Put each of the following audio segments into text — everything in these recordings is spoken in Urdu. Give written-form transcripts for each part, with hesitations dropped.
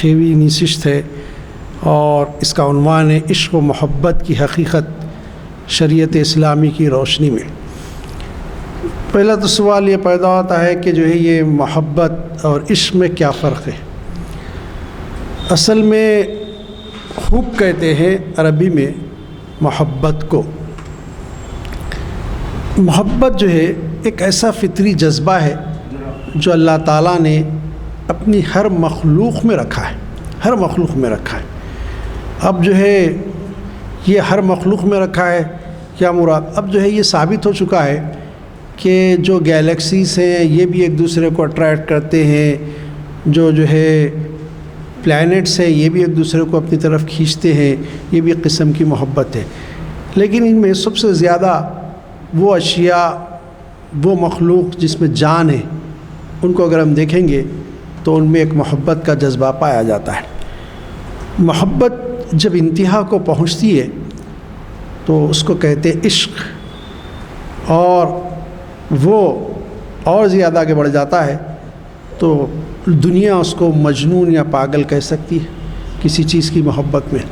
6ویں نشست ہے اور اس کا عنوان ہے عشق و محبت کی حقیقت شریعت اسلامی کی روشنی میں۔ پہلا تو سوال یہ پیدا ہوتا ہے کہ جو ہے یہ محبت اور عشق میں کیا فرق ہے؟ اصل میں حب کہتے ہیں عربی میں محبت کو۔ محبت جو ہے ایک ایسا فطری جذبہ ہے جو اللہ تعالیٰ نے اپنی ہر مخلوق میں رکھا ہے، ہر مخلوق میں رکھا ہے۔ اب جو ہے یہ ہر مخلوق میں رکھا ہے کیا مراد؟ اب جو ہے یہ ثابت ہو چکا ہے کہ جو گیلیکسیز ہیں یہ بھی ایک دوسرے کو اٹریکٹ کرتے ہیں، جو ہے پلینٹس ہیں یہ بھی ایک دوسرے کو اپنی طرف کھینچتے ہیں، یہ بھی ایک قسم کی محبت ہے۔ لیکن ان میں سب سے زیادہ وہ اشیاء، وہ مخلوق جس میں جان ہے، ان کو اگر ہم دیکھیں گے تو ان میں ایک محبت کا جذبہ پایا جاتا ہے۔ محبت جب انتہا کو پہنچتی ہے تو اس کو کہتے ہیں عشق، اور وہ اور زیادہ آگے بڑھ جاتا ہے تو دنیا اس کو مجنون یا پاگل کہہ سکتی ہے کسی چیز کی محبت میں۔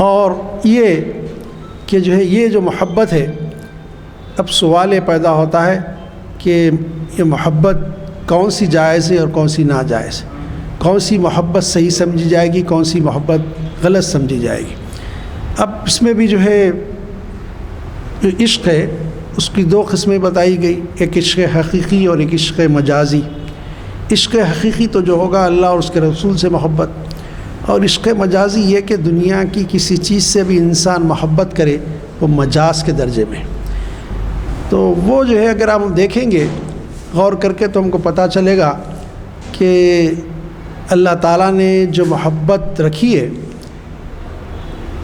اور یہ کہ جو ہے یہ جو محبت ہے، اب سوال یہ پیدا ہوتا ہے کہ یہ محبت کون سی جائز ہے اور کون سی ناجائز ہے، کون سی محبت صحیح سمجھی جائے گی، کون سی محبت غلط سمجھی جائے گی۔ اب اس میں بھی جو ہے عشق ہے اس کی دو قسمیں بتائی گئی، ایک عشق حقیقی اور ایک عشق مجازی۔ عشق حقیقی تو جو ہوگا اللہ اور اس کے رسول سے محبت، اور عشق مجازی یہ کہ دنیا کی کسی چیز سے بھی انسان محبت کرے، وہ مجاز کے درجے میں۔ تو وہ جو ہے اگر ہم دیکھیں گے غور کر کے تو ہم کو پتہ چلے گا کہ اللہ تعالیٰ نے جو محبت رکھی ہے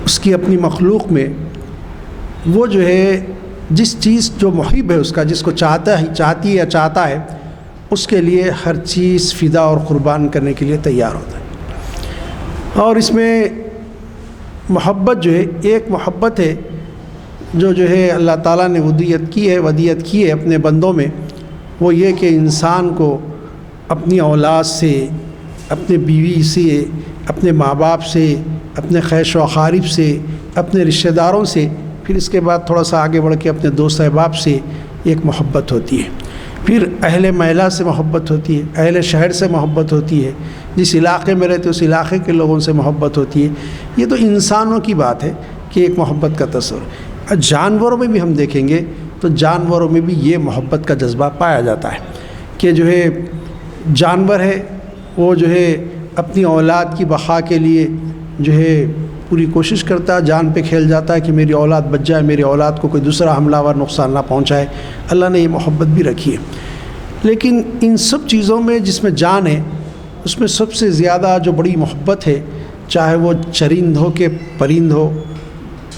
اس کی اپنی مخلوق میں، وہ جو ہے جس چیز جو محب ہے اس کا، جس کو چاہتی ہے یا چاہتا ہے، اس کے لیے ہر چیز فدا اور قربان کرنے کے لیے تیار ہوتا ہے۔ اور اس میں محبت جو ہے ایک محبت ہے جو ہے اللہ تعالیٰ نے ودیت کی ہے اپنے بندوں میں، وہ یہ کہ انسان کو اپنی اولاد سے، اپنے بیوی سے، اپنے ماں باپ سے، اپنے خیش و اقارب سے، اپنے رشتہ داروں سے، پھر اس کے بعد تھوڑا سا آگے بڑھ کے اپنے دوست احباب سے ایک محبت ہوتی ہے، پھر اہل محلہ سے محبت ہوتی ہے، اہل شہر سے محبت ہوتی ہے، جس علاقے میں رہتے اس علاقے کے لوگوں سے محبت ہوتی ہے۔ یہ تو انسانوں کی بات ہے کہ ایک محبت کا تصور۔ جانوروں میں بھی ہم دیکھیں گے تو جانوروں میں بھی یہ محبت کا جذبہ پایا جاتا ہے کہ جو ہے جانور ہے وہ جو ہے اپنی اولاد کی بقا کے لیے جو ہے پوری کوشش کرتا ہے، جان پہ کھیل جاتا ہے کہ میری اولاد بچ جائے، میری اولاد کو کوئی دوسرا حملہ آور نقصان نہ پہنچائے۔ اللہ نے یہ محبت بھی رکھی ہے۔ لیکن ان سب چیزوں میں جس میں جان ہے، اس میں سب سے زیادہ جو بڑی محبت ہے، چاہے وہ چرند ہو کہ پرند ہو،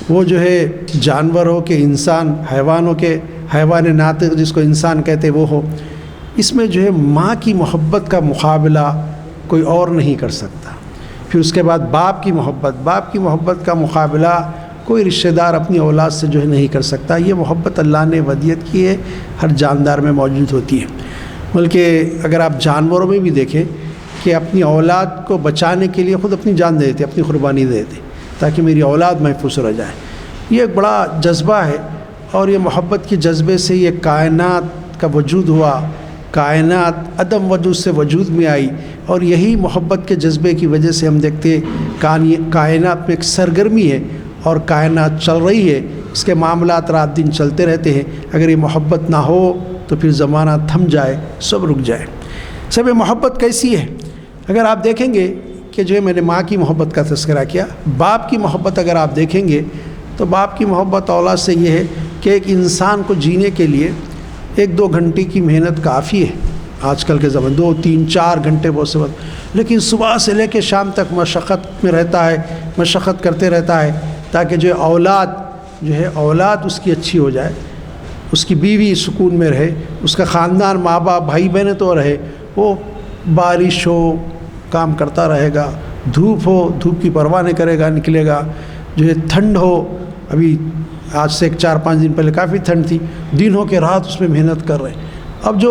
وہ جو ہے جانور ہو کہ انسان، حیوان ہو کہ حیوان ناطق جس کو انسان کہتے وہ ہو، اس میں جو ہے ماں کی محبت کا مقابلہ کوئی اور نہیں کر سکتا۔ پھر اس کے بعد باپ کی محبت کا مقابلہ کوئی رشتہ دار اپنی اولاد سے جو ہے نہیں کر سکتا۔ یہ محبت اللہ نے ودیت کی ہے، ہر جاندار میں موجود ہوتی ہے۔ بلکہ اگر آپ جانوروں میں بھی دیکھیں کہ اپنی اولاد کو بچانے کے لیے خود اپنی جان دے دیتے، اپنی قربانی دے دیتے تاکہ میری اولاد محفوظ رہ جائے۔ یہ ایک بڑا جذبہ ہے، اور یہ محبت کے جذبے سے یہ کائنات کا وجود ہوا، کائنات عدم وجود سے وجود میں آئی، اور یہی محبت کے جذبے کی وجہ سے ہم دیکھتے کائنات میں ایک سرگرمی ہے اور کائنات چل رہی ہے، اس کے معاملات رات دن چلتے رہتے ہیں۔ اگر یہ محبت نہ ہو تو پھر زمانہ تھم جائے، سب رک جائے۔ سب یہ محبت کیسی ہے؟ اگر آپ دیکھیں گے کہ جو ہے میں نے ماں کی محبت کا تذکرہ کیا، باپ کی محبت اگر آپ دیکھیں گے تو باپ کی محبت اولاد سے یہ ہے کہ ایک انسان کو جینے کے لیے 1-2 گھنٹے کی محنت کافی ہے۔ آج کل کے زمانے 2, 3, 4 گھنٹے بہت سے وقت، لیکن صبح سے لے کے شام تک مشقت میں رہتا ہے، مشقت کرتے رہتا ہے تاکہ جو ہے اولاد اس کی اچھی ہو جائے، اس کی بیوی سکون میں رہے، اس کا خاندان، ماں باپ، بھائی بہنیں تو رہے، وہ بارش ہو کام کرتا رہے گا، دھوپ ہو دھوپ کی پرواہ نہیں کرے گا، نکلے گا، جو ہے ٹھنڈ ہو، ابھی آج سے 4-5 دن پہلے کافی ٹھنڈ تھی، دن ہو کہ رات اس میں محنت کر رہے ہیں۔ اب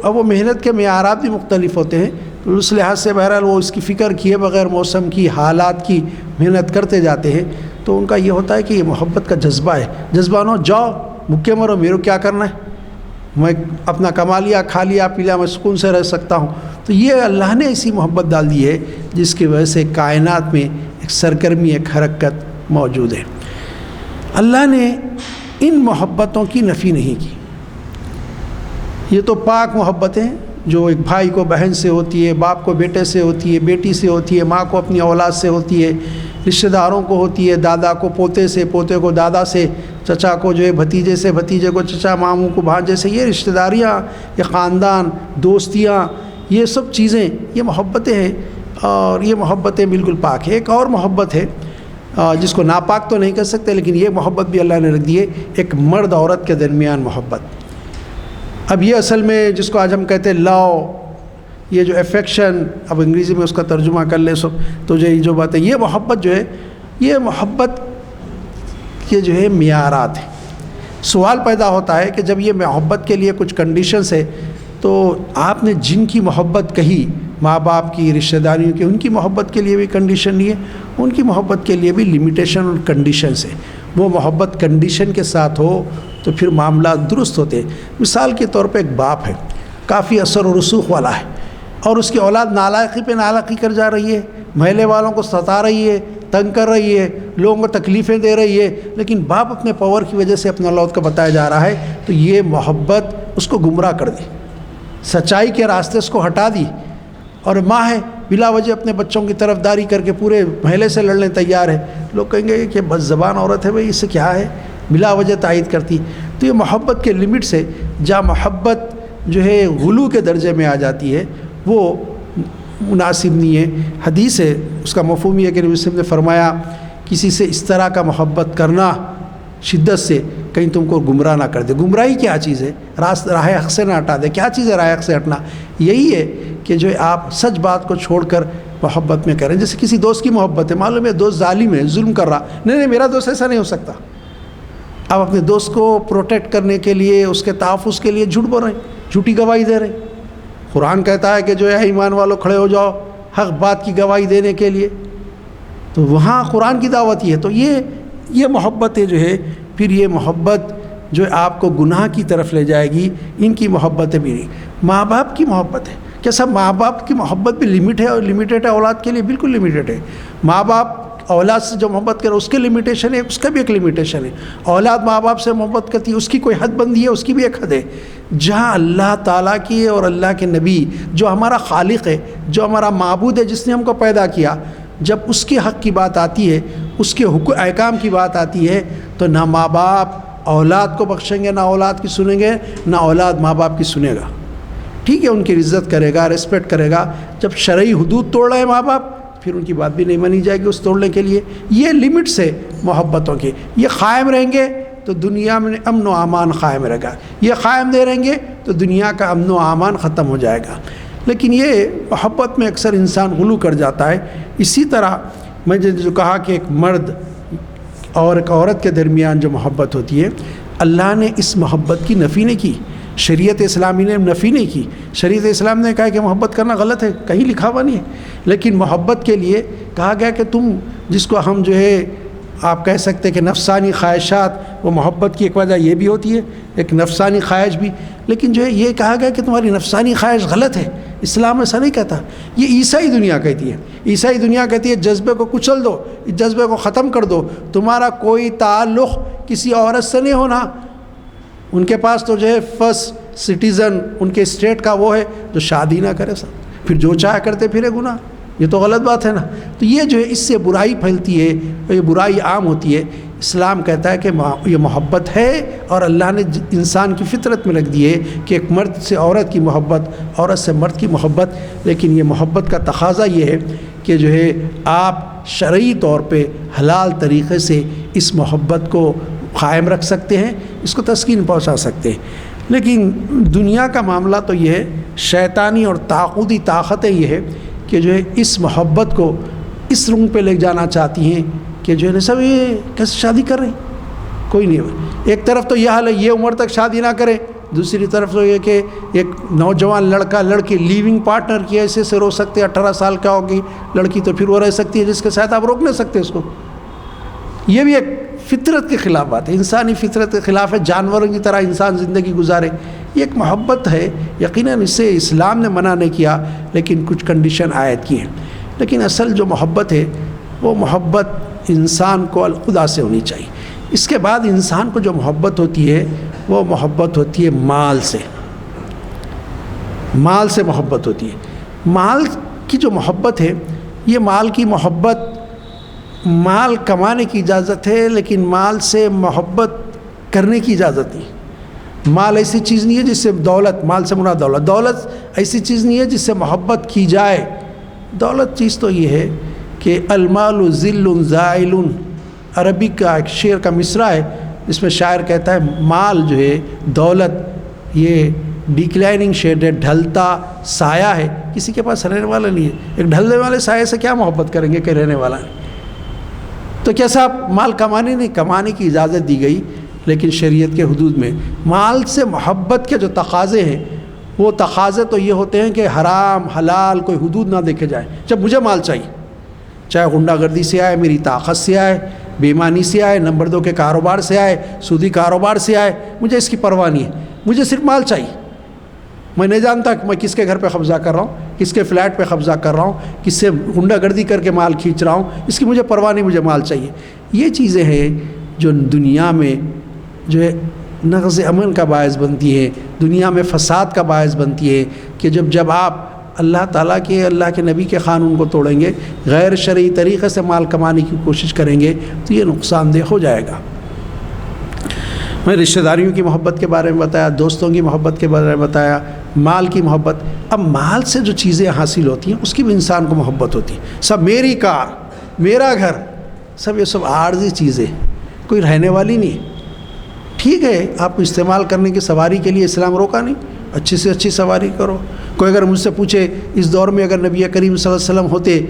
وہ محنت کے معیارات بھی مختلف ہوتے ہیں، تو اس لحاظ سے بہرحال وہ اس کی فکر کیے بغیر موسم کی حالات کی محنت کرتے جاتے ہیں، تو ان کا یہ ہوتا ہے کہ یہ محبت کا جذبہ ہے، جذبہ نو جاؤ مکے مرو، میرے کیا کرنا ہے، میں اپنا کما لیا کھا لیا پی لیا، میں سکون سے رہ سکتا ہوں۔ تو یہ اللہ نے ایسی محبت ڈال دی ہے جس کی وجہ سے کائنات میں ایک سرگرمی، ایک حرکت موجود ہے۔ اللہ نے ان محبتوں کی نفی نہیں کی۔ یہ تو پاک محبتیں جو ایک بھائی کو بہن سے ہوتی ہے، باپ کو بیٹے سے ہوتی ہے، بیٹی سے ہوتی ہے، ماں کو اپنی اولاد سے ہوتی ہے، رشتہ داروں کو ہوتی ہے، دادا کو پوتے سے، پوتے کو دادا سے، چچا کو جو ہے بھتیجے سے، بھتیجے کو چچا، ماموں کو بھانجے سے، یہ رشتہ داریاں، یہ خاندان، دوستیاں، یہ سب چیزیں یہ محبتیں ہیں، اور یہ محبتیں بالکل پاک ہے۔ ایک اور محبت ہے جس کو ناپاک تو نہیں کہہ سکتے، لیکن یہ محبت بھی اللہ نے رکھ دی ہے، ایک مرد عورت کے درمیان محبت۔ اب یہ اصل میں جس کو آج ہم کہتے ہیں لو، یہ جو افیکشن، اب انگریزی میں اس کا ترجمہ کر لیں سب، تو جو بات ہے، یہ محبت جو ہے، یہ محبت کے جو ہے معیارات ہیں۔ سوال پیدا ہوتا ہے کہ جب یہ محبت کے لیے کچھ کنڈیشنز ہے، تو آپ نے جن کی محبت کہی، ماں باپ کی، رشتہ داریوں کی، ان کی محبت کے لیے بھی کنڈیشن نہیں ہے، ان کی محبت کے لیے بھی لمیٹیشن اور کنڈیشنز ہیں۔ وہ محبت کنڈیشن کے ساتھ ہو تو پھر معاملات درست ہوتے ہیں۔ مثال کے طور پہ ایک باپ ہے، کافی اثر و رسوخ والا ہے، اور اس کی اولاد نالائقی پہ نالائقی کر جا رہی ہے، محلے والوں کو ستا رہی ہے، تنگ کر رہی ہے، لوگوں کو تکلیفیں دے رہی ہے، لیکن باپ اپنے پاور کی وجہ سے اپنا اولاد کو بتایا جا رہا ہے، تو یہ محبت اس کو گمراہ کر دی، سچائی کے راستے اس کو ہٹا دی۔ اور ماں ہے، بلا وجہ اپنے بچوں کی طرفداری کر کے پورے محلے سے لڑنے تیار ہے، لوگ کہیں گے کہ بس زبان عورت ہے بھائی، اس سے کیا ہے، بلا وجہ تائید کرتی۔ تو یہ محبت کے لمٹ سے جہاں محبت جو ہے غلو کے درجے میں آ جاتی ہے، وہ مناسب نہیں ہے۔ حدیث ہے، اس کا مفہوم یہ ہے کہ نبی صلی اللہ علیہ وسلم نے فرمایا، کسی سے اس طرح کا محبت کرنا شدت سے کہیں تم کو گمراہ نہ کر دے۔ گمراہی کیا چیز ہے؟ راہ حق سے نہ ہٹا دے۔ کیا چیز ہے راہ حق سے ہٹنا؟ یہی ہے کہ جو آپ سچ بات کو چھوڑ کر محبت میں کریں۔ جیسے کسی دوست کی محبت ہے، معلوم ہے دوست ظالم ہے، ظلم کر رہا، نہیں میرا دوست ایسا نہیں ہو سکتا، آپ اپنے دوست کو پروٹیکٹ کرنے کے لیے، اس کے تحفظ کے لیے جھوٹ بول رہے ہیں، جھوٹی گواہی دے رہے ہیں۔ قرآن کہتا ہے کہ جو ہے ایمان والوں کھڑے ہو جاؤ حق بات کی گواہی دینے کے لیے، تو وہاں قرآن کی دعوت یہ ہے۔ تو یہ محبت ہے جو ہے، پھر یہ محبت جو آپ کو گناہ کی طرف لے جائے گی، ان کی محبتیں بھی نہیں۔ ماں باپ کی محبت ہے، کیا سب ماں باپ کی محبت بھی لمٹ ہے اور لمیٹیڈ ہے اولاد کے لیے؟ بالکل لمیٹیڈ ہے۔ ماں باپ اولاد سے جو محبت کرے اس کے لمیٹیشن ہے، اس کا بھی ایک لمیٹیشن ہے۔ اولاد ماں باپ سے محبت کرتی ہے، اس کی کوئی حد بندی ہے، اس کی بھی ایک حد ہے۔ جہاں اللہ تعالیٰ کی اور اللہ کے نبی جو ہمارا خالق ہے، جو ہمارا معبود ہے، جس نے ہم کو پیدا کیا، جب اس کے حق کی بات آتی ہے، اس کے احکام کی بات آتی ہے، تو نہ ماں باپ اولاد کو بخشیں گے، نہ اولاد کی سنیں گے، نہ اولاد ماں باپ کی سنے گا۔ ٹھیک ہے، ان کی عزت کرے گا، ریسپیکٹ کرے گا۔ جب شرعی حدود توڑ رہے ہیں ماں باپ، پھر ان کی بات بھی نہیں مانی جائے گی اس توڑنے کے لیے۔ یہ لمٹس ہے محبتوں کے، یہ قائم رہیں گے تو دنیا میں امن و امان قائم رہے گا، یہ قائم نہیں رہیں گے تو دنیا کا امن و امان ختم ہو جائے گا۔ لیکن یہ محبت میں اکثر انسان غلو کر جاتا ہے۔ اسی طرح میں نے جو کہا کہ ایک مرد اور ایک عورت کے درمیان جو محبت ہوتی ہے، اللہ نے اس محبت کی نفی نہیں کی، شریعت اسلامی نے نفی نہیں کی۔ شریعت اسلام نے کہا کہ محبت کرنا غلط ہے، کہیں لکھا ہوا نہیں ہے، لیکن محبت کے لیے کہا گیا کہ تم جس کو ہم جو ہے آپ کہہ سکتے کہ نفسانی خواہشات، وہ محبت کی ایک وجہ یہ بھی ہوتی ہے، ایک نفسانی خواہش بھی، لیکن جو ہے یہ کہا گیا کہ تمہاری نفسانی خواہش غلط ہے، اسلام ایسا نہیں کہتا۔ یہ عیسائی دنیا کہتی ہے، عیسائی دنیا کہتی ہے جذبے کو کچل دو، اس جذبے کو ختم کر دو، تمہارا کوئی تعلق کسی عورت سے نہیں ہونا۔ ان کے پاس تو جو ہے فرسٹ سٹیزن ان کے اسٹیٹ کا وہ ہے جو شادی نہ کرے سب، پھر جو چاہے کرتے پھرے گناہ، یہ تو غلط بات ہے نا۔ تو یہ جو ہے اس سے برائی پھیلتی ہے، یہ برائی عام ہوتی ہے۔ اسلام کہتا ہے کہ یہ محبت ہے، اور اللہ نے انسان کی فطرت میں رکھ دی ہے کہ ایک مرد سے عورت کی محبت، عورت سے مرد کی محبت، لیکن یہ محبت کا تقاضا یہ ہے کہ جو ہے آپ شرعی طور پہ حلال طریقے سے اس محبت کو قائم رکھ سکتے ہیں، اس کو تسکین پہنچا سکتے ہیں۔ لیکن دنیا کا معاملہ تو یہ ہے، شیطانی اور طاغوتی طاقتیں یہ ہے کہ جو ہے اس محبت کو اس رنگ پہ لے جانا چاہتی ہیں کہ جو ہے سب یہ کیسے شادی کر رہے ہیں، کوئی نہیں۔ ایک طرف تو یہ حال ہے یہ عمر تک شادی نہ کریں، دوسری طرف تو یہ کہ ایک نوجوان لڑکا لڑکی لیونگ پارٹنر کی ایسے سے رو سکتے، 18 سال کا ہوگی لڑکی تو پھر وہ رہ سکتی ہے جس کے ساتھ آپ روک نہیں سکتے اس کو. یہ بھی ایک فطرت کے خلاف بات ہے، انسانی فطرت کے خلاف ہے. جانوروں کی طرح انسان زندگی گزارے، یہ ایک محبت ہے. یقیناً اسے اسلام نے منع نہیں کیا لیکن کچھ کنڈیشن عائد کی ہیں. لیکن اصل جو محبت ہے وہ محبت انسان کو خدا سے ہونی چاہیے. اس کے بعد انسان کو جو محبت ہوتی ہے وہ محبت ہوتی ہے مال سے. مال سے محبت ہوتی ہے. مال کی جو محبت ہے یہ مال کی محبت، مال کمانے کی اجازت ہے لیکن مال سے محبت کرنے کی اجازت نہیں. مال ایسی چیز نہیں ہے جس سے دولت، مال سے مراد دولت، دولت ایسی چیز نہیں ہے جس سے محبت کی جائے. دولت چیز تو یہ ہے کہ المال ذل زائل. عربی کا ایک شعر کا مصرع ہے جس میں شاعر کہتا ہے مال جو ہے، دولت یہ ڈیکلائننگ شیڈ ہے، ڈھلتا سایہ ہے، کسی کے پاس رہنے والا نہیں ہے. ایک ڈھلنے والے سایہ سے کیا محبت کریں گے کہ رہنے والا ہے. تو کیا صاحب مال کمانے نہیں، کمانے کی اجازت دی گئی لیکن شریعت کے حدود میں. مال سے محبت کے جو تقاضے ہیں وہ تقاضے تو یہ ہوتے ہیں کہ حرام حلال کوئی حدود نہ دیکھے جائیں. جب مجھے مال چاہیے، چاہے غنڈہ گردی سے آئے، میری طاقت سے آئے، بے ایمانی سے آئے، نمبر 2 کے کاروبار سے آئے، سودی کاروبار سے آئے، مجھے اس کی پرواہ نہیں ہے. مجھے صرف مال چاہیے. میں نہیں جانتا کہ میں کس کے گھر پہ قبضہ کر رہا ہوں، کس کے فلیٹ پہ قبضہ کر رہا ہوں، کس سے غنڈہ گردی کر کے مال کھینچ رہا ہوں، اس کی مجھے پرواہ نہیں، مجھے مال چاہیے. یہ چیزیں ہیں جو دنیا میں جو ہے نقض امن کا باعث بنتی ہے، دنیا میں فساد کا باعث بنتی ہے. کہ جب آپ اللہ تعالیٰ کے، اللہ کے نبی کے قانون کو توڑیں گے، غیر شرعی طریقے سے مال کمانے کی کوشش کریں گے تو یہ نقصان دہ ہو جائے گا. میں رشتہ داریوں کی محبت کے بارے میں بتایا، دوستوں کی محبت کے بارے میں بتایا، مال کی محبت. اب مال سے جو چیزیں حاصل ہوتی ہیں اس کی بھی انسان کو محبت ہوتی ہے. سب میری کار، میرا گھر، سب یہ سب عارضی چیزیں، کوئی رہنے والی نہیں. ٹھیک ہے، آپ کو استعمال کرنے کی سواری کے لیے اسلام روکا نہیں، اچھی سے اچھی سواری کرو. کوئی اگر مجھ سے پوچھے اس دور میں اگر نبی کریم صلی اللہ علیہ وسلم ہوتے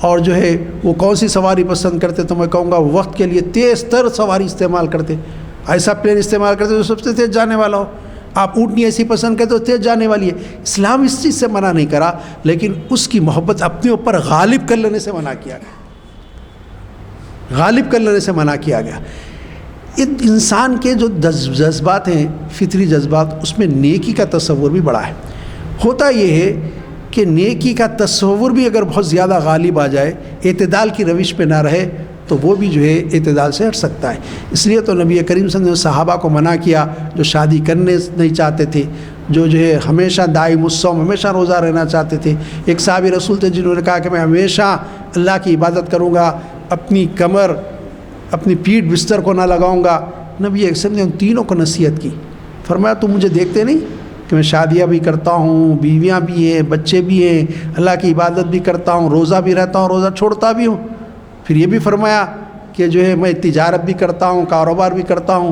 اور جو ہے وہ کون سی سواری پسند کرتے تو میں کہوں گا وقت کے لیے تیز تر سواری استعمال کرتے. ایسا پلین استعمال کرتے جو سب سے تیز جانے والا ہو. آپ اونٹنی ایسی پسند کرتے تو تیز جانے والی ہے. اسلام اس چیز سے منع نہیں کرا لیکن اس کی محبت اپنے اوپر غالب کر لینے سے منع کیا گیا. غالب کر لینے سے منع کیا گیا. انسان کے جو جذبات ہیں، فطری جذبات، اس میں نیکی کا تصور بھی بڑا ہے. ہوتا یہ ہے کہ نیکی کا تصور بھی اگر بہت زیادہ غالب آ جائے، اعتدال کی روش پہ نہ رہے تو وہ بھی جو ہے اعتدال سے ہٹ سکتا ہے. اس لیے تو نبی کریم صلی اللہ علیہ وسلم نے صحابہ کو منع کیا جو شادی کرنے نہیں چاہتے تھے، جو ہے ہمیشہ دائم الصوم، ہمیشہ روزہ رہنا چاہتے تھے. ایک صحابی رسول تھے جنہوں نے کہا کہ میں ہمیشہ اللہ کی عبادت کروں گا، اپنی کمر، اپنی پیٹھ بستر کو نہ لگاؤں گا. نبی اکرم نے ان تینوں کو نصیحت کی. فرمایا تم مجھے دیکھتے نہیں کہ میں شادیاں بھی کرتا ہوں، بیویاں بھی ہیں، بچے بھی ہیں، اللہ کی عبادت بھی کرتا ہوں، روزہ بھی رہتا ہوں، روزہ چھوڑتا بھی ہوں. پھر یہ بھی فرمایا کہ جو ہے میں تجارت بھی کرتا ہوں، کاروبار بھی کرتا ہوں،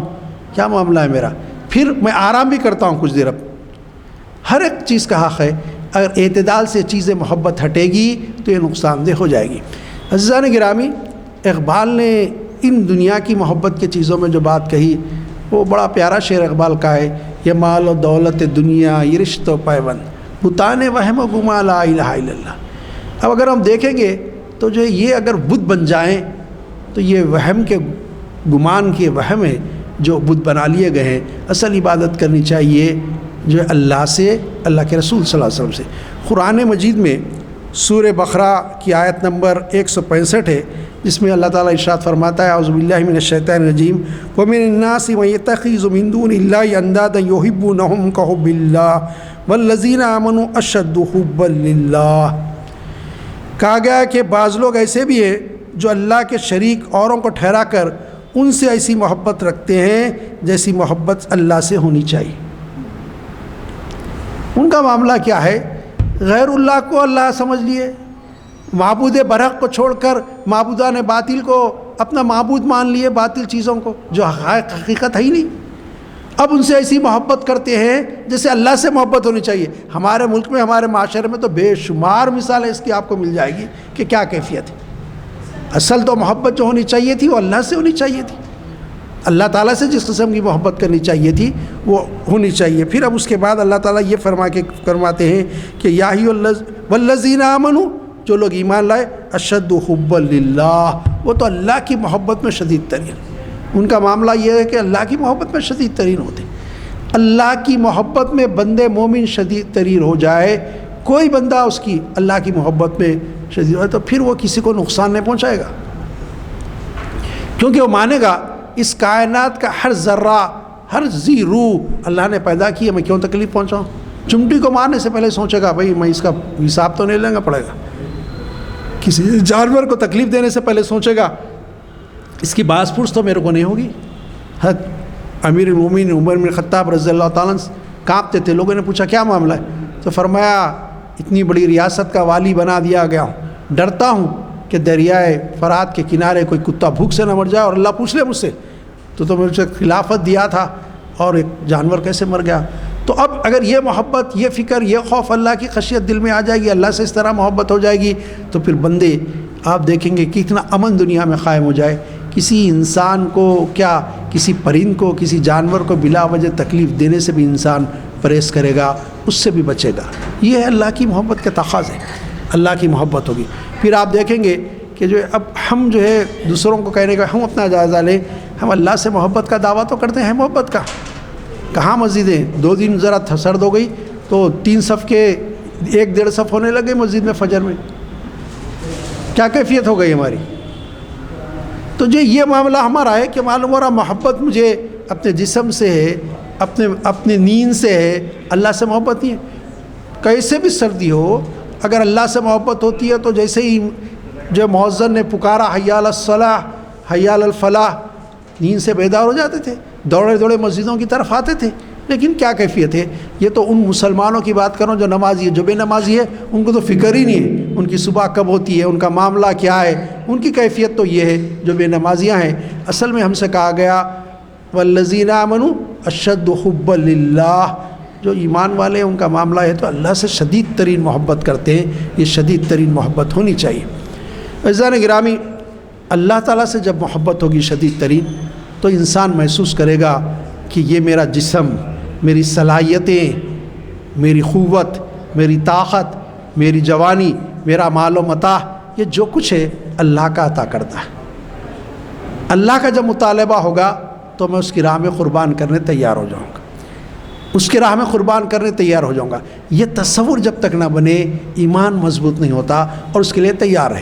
کیا معاملہ ہے میرا. پھر میں آرام بھی کرتا ہوں کچھ دیر. اب ہر ایک چیز کا حق ہے. اگر اعتدال سے چیزیں محبت ہٹے گی تو یہ نقصان دہ ہو جائے گی. عزیزان گرامی، اقبال نے ان دنیا کی محبت کی چیزوں میں جو بات کہی وہ بڑا پیارا شعر اقبال کا ہے. یہ مال و دولت دنیا، یہ رشتہ و پیوند، بتانے وہم و گما لا الہ الا اللہ. اب اگر ہم دیکھیں گے تو جو یہ اگر بت بن جائیں تو یہ وہم کے، گمان کے وہم ہے جو بت بنا لیے گئے ہیں. اصل عبادت کرنی چاہیے جو ہے اللہ سے، اللہ کے رسول صلی اللہ علیہ وسلم سے. قرآن مجید میں سورہ بقرہ کی آیت نمبر 165 ہے جس میں اللہ تعالیٰ ارشاد فرماتا ہے اعوذ باللہ من الشیطان الرجیم ومن الناس من یتخذ من دون اللہ اندادا یحبونہم کحب اللہ والذین آمنوا اشد حبا للہ. کہا گیا کہ بعض لوگ ایسے بھی ہیں جو اللہ کے شریک اوروں کو ٹھہرا کر ان سے ایسی محبت رکھتے ہیں جیسی محبت اللہ سے ہونی چاہیے. ان کا معاملہ کیا ہے؟ غیر اللہ کو اللہ سمجھ لیے، معبود برحق کو چھوڑ کر معبودان باطل کو اپنا معبود مان لیے، باطل چیزوں کو جو حقیقت ہے ہی نہیں. اب ان سے ایسی محبت کرتے ہیں جیسے اللہ سے محبت ہونی چاہیے. ہمارے ملک میں، ہمارے معاشرے میں تو بے شمار مثالیں اس کی آپ کو مل جائے گی کہ کیا کیفیت ہے. اصل تو محبت جو ہونی چاہیے تھی وہ اللہ سے ہونی چاہیے تھی. اللہ تعالیٰ سے جس قسم کی محبت کرنی چاہیے تھی وہ ہونی چاہیے۔ پھر اب اس کے بعد اللہ تعالیٰ یہ فرماتے ہیں کہ یا والذین آمنوا، جو لوگ ایمان لائے، اشد حبا للہ، وہ تو اللہ کی محبت میں شدید ترین، ان کا معاملہ یہ ہے کہ اللہ کی محبت میں شدید ترین ہوتے ہیں۔ اللہ کی محبت میں بندے مومن شدید ترین ہو جائے، کوئی بندہ اس کی اللہ کی محبت میں شدید ہو تو پھر وہ کسی کو نقصان نہیں پہنچائے گا، کیونکہ وہ مانے گا اس کائنات کا ہر ذرہ، ہر ذی روح اللہ نے پیدا کی ہے، میں کیوں تکلیف پہنچاؤں؟ چمٹی کو مارنے سے پہلے سوچے گا بھائی میں اس کا حساب تو نہیں لینا پڑے گا، کسی جانور کو تکلیف دینے سے پہلے سوچے گا اس کی باز پرس تو میرے کو نہیں ہوگی۔ امیر المومنین عمر بن خطاب رضی اللہ تعالیٰ عنہ کانپتے تھے، لوگوں نے پوچھا کیا معاملہ ہے؟ تو فرمایا اتنی بڑی ریاست کا والی بنا دیا گیا ہوں، ڈرتا ہوں کہ دریائے فرات کے کنارے کوئی کتا بھوک سے نہ مر جائے اور اللہ پوچھ لے مجھ سے تو مجھے خلافت دیا تھا اور ایک جانور کیسے مر گیا۔ تو اب اگر یہ محبت، یہ فکر، یہ خوف، اللہ کی خشیت دل میں آ جائے گی، اللہ سے اس طرح محبت ہو جائے گی تو پھر بندے آپ دیکھیں گے کہ اتنا امن دنیا میں قائم ہو جائے، کسی انسان کو کیا، کسی پرند کو، کسی جانور کو بلا وجہ تکلیف دینے سے بھی انسان پرہیز کرے گا، اس سے بھی بچے گا۔ یہ ہے اللہ کی محبت کے تقاضے، اللہ کی محبت ہوگی۔ پھر آپ دیکھیں گے کہ جو اب ہم جو ہے دوسروں کو کہنے کا، ہم اپنا جائزہ لیں، ہم اللہ سے محبت کا دعویٰ تو کرتے ہیں، محبت کا کہاں مسجدیں 2 دن ذرا سرد ہو گئی تو 3 صف کے 1-1.5 صف ہونے لگے مسجد میں فجر میں، کیا کیفیت ہو گئی ہماری؟ تو جو یہ معاملہ ہمارا ہے کہ معلوم ہو رہا محبت مجھے اپنے جسم سے ہے، اپنے نیند سے ہے، اللہ سے محبت نہیں ہے۔ کیسے بھی سردی ہو، اگر اللہ سے محبت ہوتی ہے تو جیسے ہی جو مؤذن نے پکارا حی علی الصلاح حی علی الفلاح، نیند سے بیدار ہو جاتے تھے، دوڑے دوڑے مسجدوں کی طرف آتے تھے۔ لیکن کیا کیفیت ہے؟ یہ تو ان مسلمانوں کی بات کروں جو نمازی ہے، جو بے نمازی ہے ان کو تو فکر ہی نہیں ہے ان کی صبح کب ہوتی ہے، ان کا معاملہ کیا ہے، ان کی کیفیت تو یہ ہے جو بے نمازیاں ہیں۔ اصل میں ہم سے کہا گیا والذین آمنوا اشد حبا للہ، جو ایمان والے ہیں ان کا معاملہ ہے تو اللہ سے شدید ترین محبت کرتے ہیں، یہ شدید ترین محبت ہونی چاہیے۔ عزیزان گرامی، اللہ تعالیٰ سے جب محبت ہوگی شدید ترین تو انسان محسوس کرے گا کہ یہ میرا جسم، میری صلاحیتیں، میری قوت، میری طاقت، میری جوانی، میرا مال و متاع، یہ جو کچھ ہے اللہ کا عطا کرتا ہے۔ اللہ کا جب مطالبہ ہوگا تو میں اس کی راہ میں قربان کرنے تیار ہو جاؤں گا، اس کی راہ میں قربان کرنے تیار ہو جاؤں گا۔ یہ تصور جب تک نہ بنے ایمان مضبوط نہیں ہوتا، اور اس کے لیے تیار ہے۔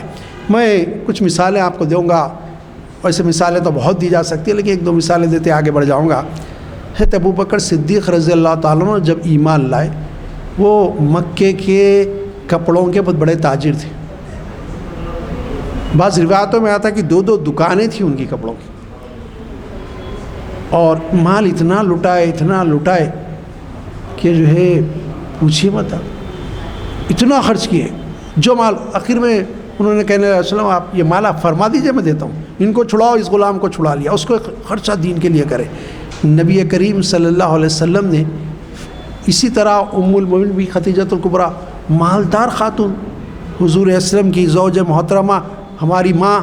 میں کچھ مثالیں آپ کو دوں گا، ویسے مثالیں تو بہت دی جا سکتی ہیں لیکن 1-2 مثالیں دیتے آگے بڑھ جاؤں گا۔ حضرت ابوبکر صدیق رضی اللہ تعالیٰ عنہ جب ایمان لائے، وہ مکے کے کپڑوں کے بہت بڑے تاجر تھے۔ بعض روایتوں میں آتا ہے کہ 2 دکانیں تھیں ان کی کپڑوں کی، اور مال اتنا لٹائے کہ جو ہے پوچھیے مت، اتنا خرچ کیے جو مال آخر میں انہوں نے کہنے علیہ وسلم آپ یہ مال آپ فرما دیجئے میں دیتا ہوں، ان کو چھڑاؤ، اس غلام کو چھڑا لیا، اس کو خرچہ دین کے لیے کرے۔ نبی کریم صلی اللہ علیہ وسلم نے اسی طرح ام المومنین بھی خدیجۃ الکبریٰ، مالدار خاتون، حضور اسلم کی زوج محترمہ، ہماری ماں،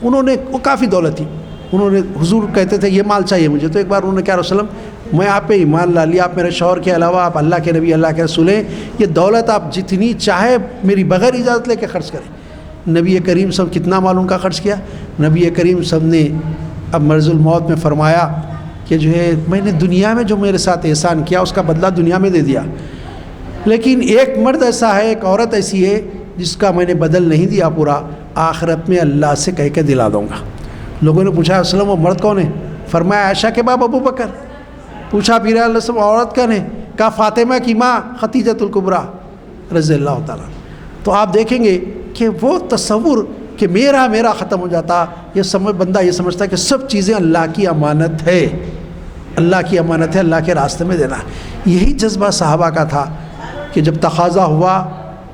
انہوں نے، وہ کافی دولت تھی، انہوں نے، حضور کہتے تھے یہ مال چاہیے مجھے، تو ایک بار انہوں نے کہا رسول اللہ میں آپ پہ ایمان لا لیا، آپ میرے شوہر کے علاوہ آپ اللہ کے نبی، اللہ کے رسول ہیں، یہ دولت آپ جتنی چاہے میری بغیر اجازت لے کے خرچ کریں۔ نبی کریم صلی اللہ علیہ وسلم کتنا مال ان کا خرچ کیا؟ نبی کریم صلی اللہ علیہ وسلم نے اب مرض الموت میں فرمایا کہ جو ہے میں نے دنیا میں جو میرے ساتھ احسان کیا اس کا بدلہ دنیا میں دے دیا، لیکن ایک مرد ایسا ہے، ایک عورت ایسی ہے جس کا میں نے بدل نہیں دیا پورا، آخرت میں اللہ سے کہہ کے دلا دوں گا۔ لوگوں نے پوچھا وسلم وہ مرد کون ہے؟ فرمایا عائشہ کے باپ ابو بکر۔ پوچھا پھر علیہ وسلم عورت کون ہے؟ کہا فاطمہ کی ماں خدیجۃ الکبریٰ رضی اللہ تعالیٰ۔ تو آپ دیکھیں گے کہ وہ تصور کہ میرا ختم ہو جاتا، یہ بندہ یہ سمجھتا ہے کہ سب چیزیں اللہ کی امانت ہے، اللہ کی امانت ہے، اللہ کے راستے میں دینا۔ یہی جذبہ صحابہ کا تھا کہ جب تقاضا ہوا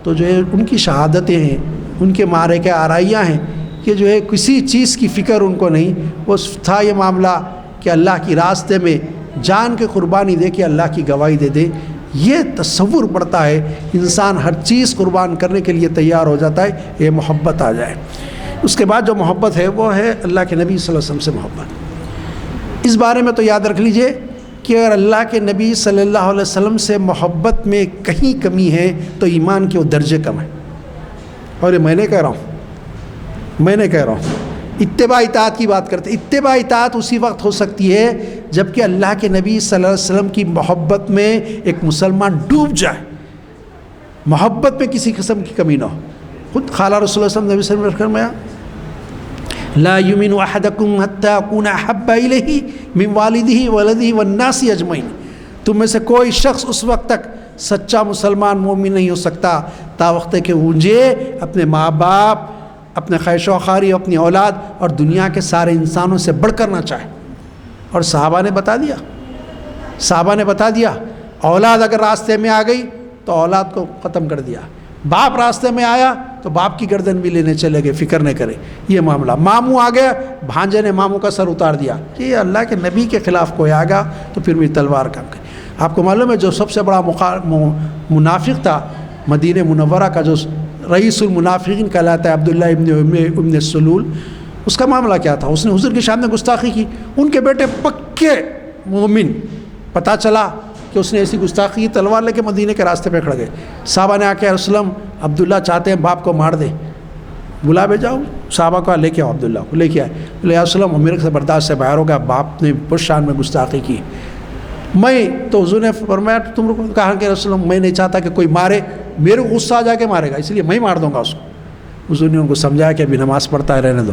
تو جو ہے ان کی شہادتیں ہیں، ان کے مارے کے آرائیاں ہیں کہ جو ہے کسی چیز کی فکر ان کو نہیں، وہ تھا یہ معاملہ کہ اللہ کی راستے میں جان کے قربانی دے کے اللہ کی گواہی دے دے۔ یہ تصور پڑتا ہے، انسان ہر چیز قربان کرنے کے لیے تیار ہو جاتا ہے، یہ محبت آ جائے۔ اس کے بعد جو محبت ہے وہ ہے اللہ کے نبی صلی اللہ علیہ وسلم سے محبت۔ اس بارے میں تو یاد رکھ لیجئے کہ اگر اللہ کے نبی صلی اللہ علیہ وسلم سے محبت میں کہیں کمی ہے تو ایمان کے وہ درجے کم ہیں. اور یہ میں نے کہہ رہا ہوں اتباع اطاعت کی بات کرتے. اتباع اطاعت اسی وقت ہو سکتی ہے جب کہ اللہ کے نبی صلی اللہ علیہ وسلم کی محبت میں ایک مسلمان ڈوب جائے, محبت میں کسی قسم کی کمی نہ ہو. خود قال رسول اللہ صلی اللہ علیہ وسلم نے فرمایا لا یؤمن احدکم حتی اکون احب الیہ من والدہ ولدہ والناس اجمعین. تم میں سے کوئی شخص اس وقت تک سچا مسلمان مومن نہیں ہو سکتا تا وقت کہ مجھے اپنے ماں باپ, اپنے خواہش و خواہی, اپنی اولاد اور دنیا کے سارے انسانوں سے بڑھ کر نہ چاہے. اور صحابہ نے بتا دیا اولاد اگر راستے میں آ گئی تو اولاد کو ختم کر دیا, باپ راستے میں آیا تو باپ کی گردن بھی لینے چلے گئے, فکر نہ کرے یہ معاملہ. ماموں آ گیا, بھانجے نے ماموں کا سر اتار دیا کہ یہ اللہ کے نبی کے خلاف کوئی آ گیا تو پھر بھی تلوار کام کرے. آپ کو معلوم ہے جو سب سے بڑا منافق تھا مدینہ منورہ کا, جو رئیس المنافقین کہلاتا ہے, عبداللہ ابن سلول, اس کا معاملہ کیا تھا؟ اس نے حضور کی شان میں گستاخی کی. ان کے بیٹے پکے مومن, پتہ چلا کہ اس نے ایسی گستاخی کی, تلوار لے کے مدینے کے راستے پہ کھڑ گئے. صحابہ نے آ کے رسول اللہ عبداللہ چاہتے ہیں باپ کو مار دے, بلا بھیجاؤ. صحابہ کو لے کے آؤ, عبداللہ کو لے کے آئے. بولے یا رسول اللہ میرے سے برداشت سے باہر ہو گیا, باپ نے بہت شان میں گستاخی کی. میں تو حضور نے فرمایا تم کو کہا کہ رسول اللہ میں نہیں چاہتا کہ کوئی مارے, میرے کو غصہ آ جا کے مارے گا, اس لیے میں مار دوں گا اس کو. حضور نے ان کو سمجھایا کہ ابھی نماز پڑھتا ہے رہنے دو,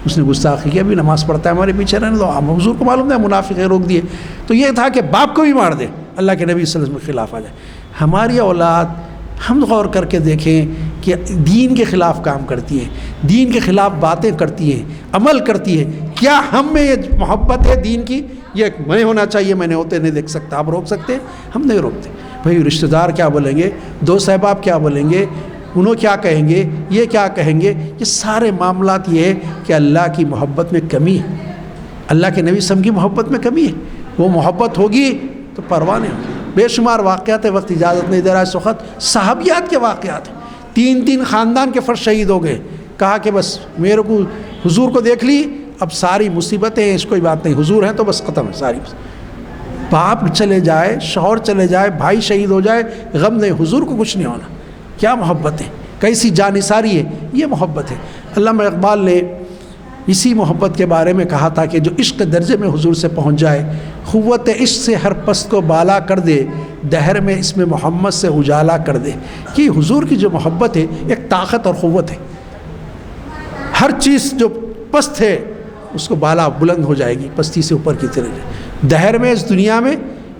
اس نے گستاخی کی, ابھی نماز پڑھتا ہے ہمارے پیچھے رہنے دو. اب حضور کو معلوم ہے منافق روک دیے, تو یہ تھا کہ باپ کو بھی مار دے, اللہ کے نبی صلی اللہ علیہ وسلم کے خلاف آ جائے. ہماری اولاد ہم غور کر کے دیکھیں کہ دین کے خلاف کام کرتی ہے, دین کے خلاف باتیں کرتی ہے, عمل کرتی ہے. کیا ہم میں یہ محبت ہے دین کی؟ یہ میں ہونا چاہیے, میں نے ہوتے نہیں دیکھ سکتا. آپ روک سکتے ہیں؟ ہم نہیں روکتے. بھائی رشتہ دار کیا بولیں گے, دوست احباب کیا بولیں گے, انہوں کیا کہیں گے, یہ کیا کہیں گے, یہ سارے معاملات یہ ہے کہ اللہ کی محبت میں کمی ہے, اللہ کے نبی صلی اللہ علیہ وسلم کی محبت میں کمی ہے. وہ محبت ہوگی تو پرواہ نہیں ہوگی. بے شمار واقعات ہے, وقت اجازت نہیں دے رہا اس وقت. صحابیات کے واقعات ہیں, 3 خاندان کے فرد شہید ہو گئے. کہا کہ بس میرے کو حضور کو دیکھ لی, اب ساری مصیبتیں ہیں, اس کوئی بات نہیں, حضور ہیں تو بس ختم ہے ساری. باپ چلے جائے, شوہر چلے جائے, بھائی شہید ہو جائے, غم نہیں, حضور کو کچھ نہیں ہونا. کیا محبت ہے, کیسی جانثاری ہے, یہ محبت ہے. علامہ اقبال نے اسی محبت کے بارے میں کہا تھا کہ جو عشق درجے میں حضور سے پہنچ جائے, قوت عشق سے ہر پست کو بالا کر دے, دہر میں اس میں محمد سے اجالا کر دے. کہ حضور کی جو محبت ہے ایک طاقت اور قوت ہے, ہر چیز جو پست ہے اس کو بالا بلند ہو جائے گی, پستی سے اوپر کی طرح. دہر میں اس دنیا میں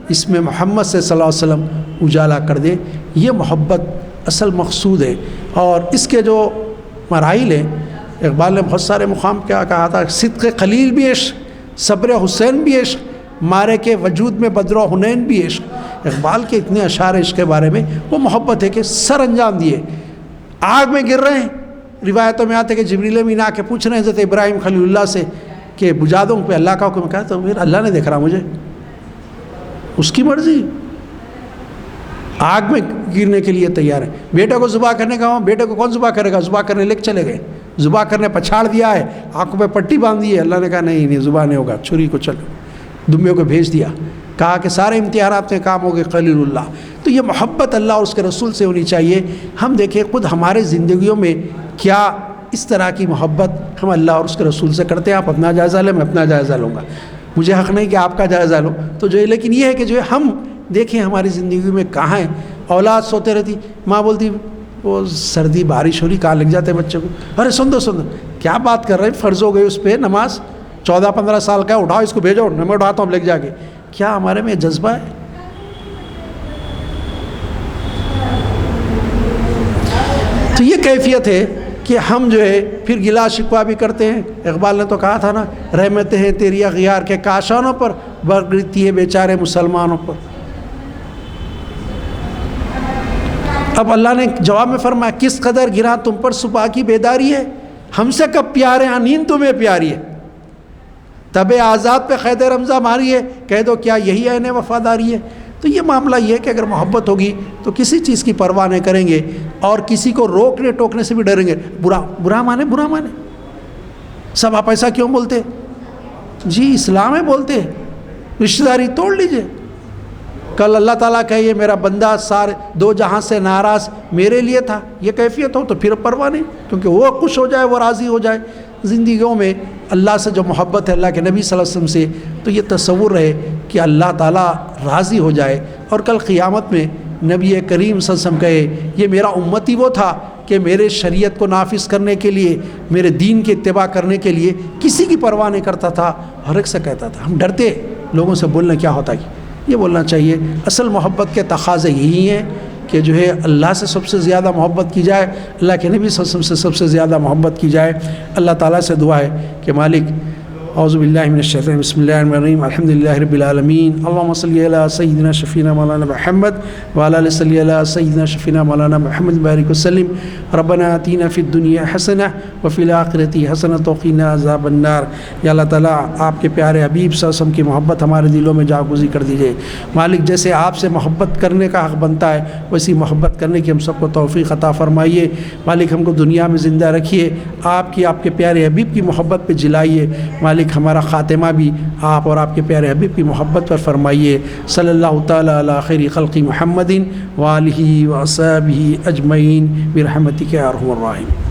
اس میں محمد سے صلی اللہ علیہ وسلم اجالا کر دے. یہ محبت اصل مقصود ہے. اور اس کے جو مراحل ہیں, اقبال نے بہت سارے مقام کیا کہا تھا, صدق خلیل بھی عشق, صبر حسین بھی عشق, مارے کے وجود میں بدر و حنین بھی عشق. اقبال کے اتنے اشعار عشق کے بارے میں, وہ محبت ہے کہ سر انجام دیے, آگ میں گر رہے ہیں. روایتوں میں آتے کہ جبریل امین آ کے پوچھ رہے ہیں حضرت ابراہیم خلیل اللہ سے کہ بجھا دوں پہ اللہ کا حکم. کہا تو پھر اللہ نے دیکھ رہا مجھے, اس کی مرضی, آگ میں گرنے کے لیے تیار ہے. بیٹے کو ذبح کرنے کا, بیٹے کو کون ذبح کرے گا, ذبح کرنے لے کے چلے گئے, ذبح کرنے پچھاڑ دیا ہے, آنکھوں پہ پٹی باندھ دی ہے. اللہ نے کہا نہیں ذبح نہیں ہوگا, چھری کو چلو, دمبے کو بھیج دیا. کہا کہ سارے امتحانات میں کام ہو گئے خلیل اللہ. تو یہ محبت اللہ اور اس کے رسول سے ہونی چاہیے. ہم دیکھیں خود ہمارے زندگیوں میں کیا اس طرح کی محبت ہم اللہ اور اس کے رسول سے کرتے ہیں. آپ اپنا جائزہ لیں, میں اپنا جائزہ لوں گا, مجھے حق نہیں کہ آپ کا جائزہ لو. تو جو ہے, لیکن یہ ہے کہ جو ہے ہم دیکھیں ہماری زندگی میں کہاں ہے. اولاد سوتے رہتی, ماں بولتی وہ سردی بارش ہو رہی, کہاں لگ جاتے بچے کو, ارے سن دو کیا بات کر رہے ہیں, فرض ہو گئی اس پہ نماز, 14-15 سال کا, اٹھاؤ اس کو بھیجو, میں اٹھاتا ہوں لے جا کے. کیا ہمارے میں جذبہ ہے؟ تو یہ کیفیت ہے کہ ہم جو ہے پھر گلا شکوہ بھی کرتے ہیں. اقبال نے تو کہا تھا نا, رحمتیں ہیں تیری اغیار کے کاشانوں پر, برگتی ہے بیچارے مسلمانوں پر. اب اللہ نے جواب میں فرمایا, کس قدر گرا تم پر صبح کی بیداری ہے, ہم سے کب پیارے ہیں نیند تمہیں پیاری ہے. تب آزاد پہ قید رمضہ ماری ہے, کہہ دو کیا یہی عین وفاداری ہے. تو یہ معاملہ یہ ہے کہ اگر محبت ہوگی تو کسی چیز کی پرواہ نہیں کریں گے, اور کسی کو روکنے ٹوکنے سے بھی ڈریں گے. برا مانے, سب آپ ایسا کیوں بولتے, جی اسلام ہے بولتے ہیں، رشتہ داری توڑ لیجئے. کل اللہ تعالیٰ کہے یہ میرا بندہ سارے دو جہاں سے ناراض میرے لیے تھا، یہ کیفیت ہو تو پھر پرواہ نہیں، کیونکہ وہ خوش ہو جائے، وہ راضی ہو جائے. زندگیوں میں اللہ سے جو محبت ہے، اللہ کے نبی صلی اللہ علیہ وسلم سے، تو یہ تصور رہے کہ اللہ تعالیٰ راضی ہو جائے اور کل قیامت میں نبی کریم صلی اللہ علیہ وسلم کہے یہ میرا امتی وہ تھا کہ میرے شریعت کو نافذ کرنے کے لیے، میرے دین کی اتباع کرنے کے لیے کسی کی پرواہ نہیں کرتا تھا، ہر ایک سے کہتا تھا. ہم ڈرتے لوگوں سے بولنا کیا ہوتا ہے، یہ بولنا چاہیے. اصل محبت کے تقاضے یہی ہیں کہ جو ہے اللہ سے سب سے زیادہ محبت کی جائے، اللہ کے نبی صلی اللہ علیہ وسلم سے سب سے زیادہ محبت کی جائے. اللہ تعالیٰ سے دعا ہے کہ مالک اعوذ باللہ من الشیطان، بسم اللہ الرحمن الرحیم، الحمدللہ رب العالمین، اللہم صلی علی سیدنا شفینا مولانا محمد وعلی آلہ صلی علی سیدنا شفینا مولانا محمد بارک وسلم. ربنا آتینا فی الدنیا حسنہ وفی الآخرۃ حسنۃ وقنا عذاب النار. یا اللہ تعالیٰ آپ کے پیارے حبیب صلی اللہ علیہ وسلم کی محبت ہمارے دلوں میں جاگزی کر دیجیے. مالک جیسے آپ سے محبت کرنے کا حق بنتا ہے ویسی محبت کرنے کی ہم سب کو توفیق عطا فرمائیے. مالک ہم کو دنیا میں زندہ رکھیے، آپ کے پیارے حبیب کی محبت پہ جلائیے. مالک ہمارا خاتمہ بھی آپ اور آپ کے پیارے حبیب کی محبت پر فرمائیے. صلی اللہ تعالیٰ علی خیر خلق محمد وآلہ وصحبہ اجمعین برحمتک یا ارحم الراحمین.